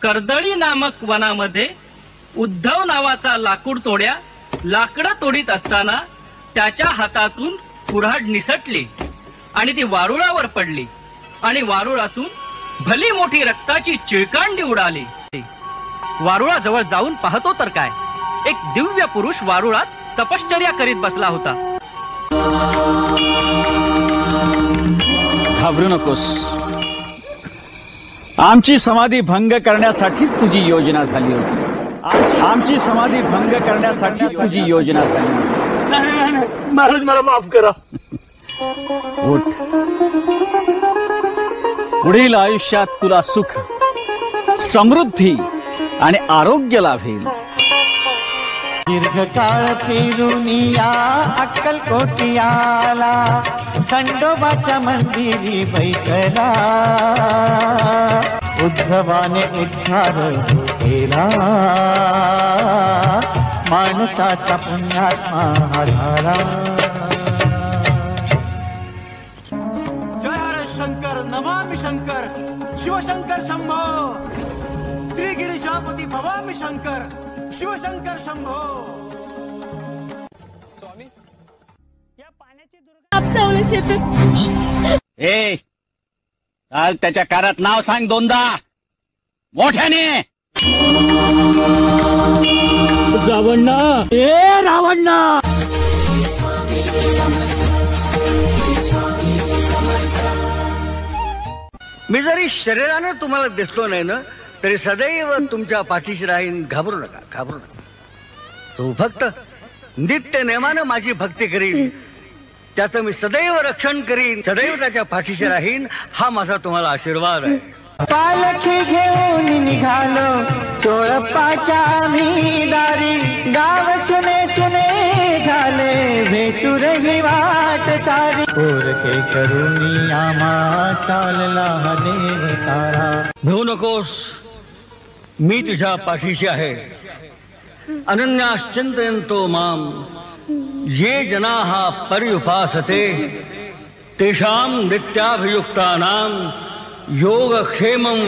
कर्दळी नामक वनामध्ये उद्धव नावाचा लाकूड तोड्या लाकडं तोडीत असताना त्याच्या हातातून कुऱ्हाड निसटली आणि ती वारुळावर पडली आणि वारुळातून भली मोठी रक्ताची चिळकांडी उडाली. वारुळाजवळ जाऊन पाहतो तर काय, एक दिव्य पुरुष वारुळात तपश्चर्या करीत बसला होता. घाबरू नकोस, आमची समाधी भंग करण्यासाठीच तुझी योजना झाली होती. आमची समाधी भंग करण्यासाठीच तुझी योजना झाली होती. नाही महाराज, मला माफ करा. उठ. पुढील आयुष्यात तुला सुख, समृद्धी आणि आरोग्य लाभेल. दीर्घकाळ फिरूनिया अक्कलकोटी आला, खंडोबाच्या मंदिरी बैठला, उद्धवाने उद्धार केला, माणसाचा पुण्यात्मा झाला. जय हरे शंकर, नमामि शंकर, शिवशंकर शंभो, श्री गिरिजापती भवामी शंकर, शिवशंकर शंभो. स्वामी, या पाण्याची दुर्गा ए, काल त्याच्या कानात नाव सांग दोनदा मोठ्याने. रावण्णा, ए रावण्णा. मी जरी शरीरानं तुम्हाला दिसलो नाही ना, तरी सदैव तुमच्या पाठीशी राहीन. घाबरू नका, घाबरू नका. तू फक्त नित्य नेमानं माझी भक्ती करीन, त्याचं मी सदैव रक्षण करीन, सदैव त्याच्या पाठीशी राहीन. हा माझा तुम्हाला आशीर्वाद आहे. पालखी घेऊन निघालो चोळप्पाच्या आम्ही दारी, गाव सुने सुने झाले, भेसुर ही वाट सारी, पोरके करुणी आम्हा चालला हा देव तारा. भिवू नकोस, मी तुझ्या पाठीशी आहे. अनन्याश्चिंतयन्तो माम ये जनाः पर्युपासते तेषां नित्याभियुक्तानां योगक्षेमं